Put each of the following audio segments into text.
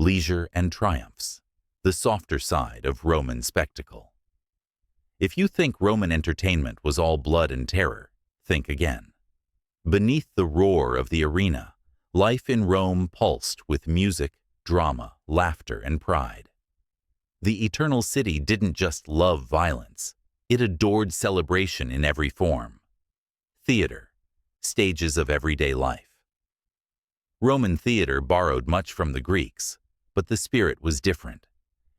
leisure and triumphs, the softer side of Roman spectacle. If you think Roman entertainment was all blood and terror, think again. Beneath the roar of the arena, life in Rome pulsed with music, drama, laughter, and pride. The Eternal City didn't just love violence, it adored celebration in every form. Theater, stages of everyday life. Roman theater borrowed much from the Greeks, but the spirit was different.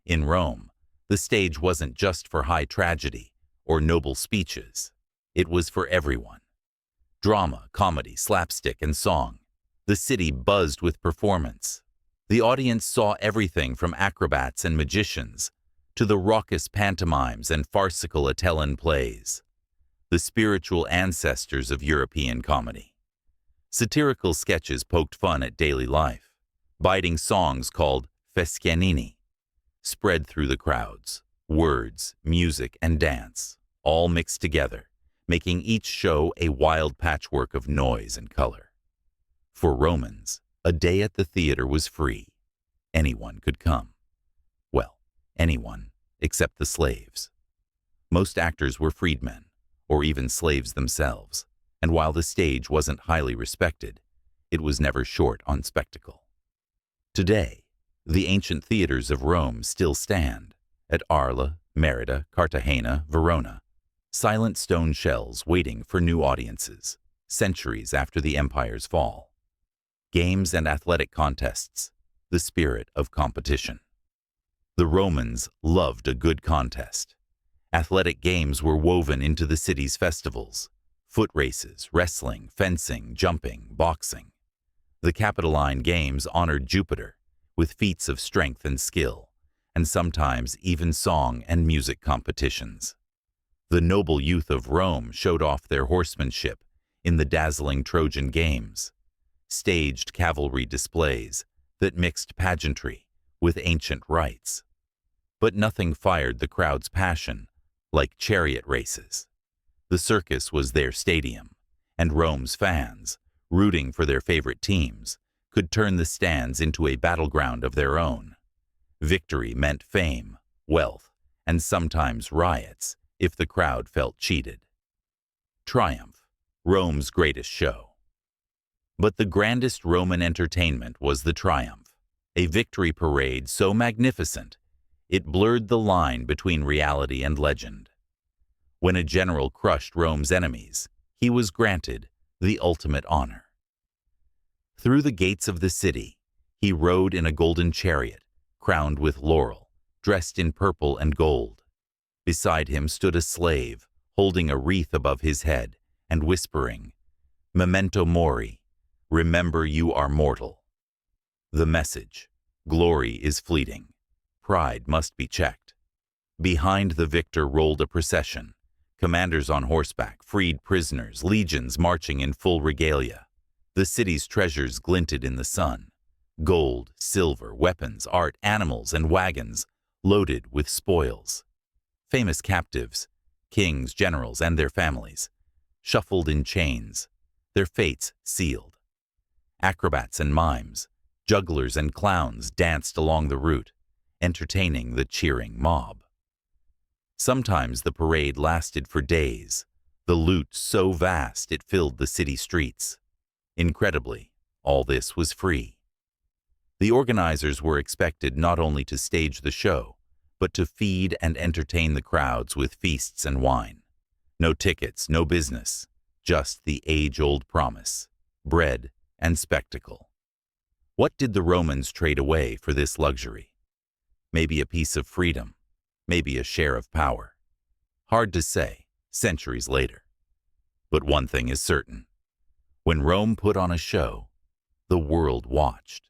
In Rome, the stage wasn't just for high tragedy or noble speeches. It was for everyone. Drama, comedy, slapstick, and song. The city buzzed with performance. The audience saw everything from acrobats and magicians to the raucous pantomimes and farcical Atellan plays, the spiritual ancestors of European comedy. Satirical sketches poked fun at daily life. Biting songs called fescianini spread through the crowds. Words, music, and dance, all mixed together, making each show a wild patchwork of noise and color. For Romans, a day at the theater was free. Anyone could come. Well, anyone except the slaves. Most actors were freedmen, or even slaves themselves, and while the stage wasn't highly respected, it was never short on spectacle. Today, the ancient theaters of Rome still stand, at Arles, Mérida, Cartagena, Verona, silent stone shells waiting for new audiences, centuries after the empire's fall. Games and athletic contests, the spirit of competition. The Romans loved a good contest. Athletic games were woven into the city's festivals: foot races, wrestling, fencing, jumping, boxing. The Capitoline Games honored Jupiter with feats of strength and skill, and sometimes even song and music competitions. The noble youth of Rome showed off their horsemanship in the dazzling Trojan Games, staged cavalry displays that mixed pageantry with ancient rites. But nothing fired the crowd's passion like chariot races. The circus was their stadium, and Rome's fans, rooting for their favorite teams, could turn the stands into a battleground of their own. Victory meant fame, wealth, and sometimes riots if the crowd felt cheated. Triumph, Rome's greatest show. But the grandest Roman entertainment was the triumph, a victory parade so magnificent it blurred the line between reality and legend. When a general crushed Rome's enemies, he was granted the ultimate honor. Through the gates of the city, he rode in a golden chariot, crowned with laurel, dressed in purple and gold. Beside him stood a slave, holding a wreath above his head and whispering, "Memento mori, remember you are mortal." The message: glory is fleeting. Pride must be checked. Behind the victor rolled a procession, commanders on horseback, freed prisoners, legions marching in full regalia. The city's treasures glinted in the sun: gold, silver, weapons, art, animals, and wagons loaded with spoils. Famous captives, kings, generals, and their families, shuffled in chains, their fates sealed. Acrobats and mimes, jugglers and clowns danced along the route, entertaining the cheering mob. Sometimes the parade lasted for days, the loot so vast it filled the city streets. Incredibly, all this was free. The organizers were expected not only to stage the show, but to feed and entertain the crowds with feasts and wine. No tickets, no business, just the age-old promise: bread and spectacle. What did the Romans trade away for this luxury? Maybe a piece of freedom, maybe a share of power. Hard to say, centuries later. But one thing is certain: when Rome put on a show, the world watched.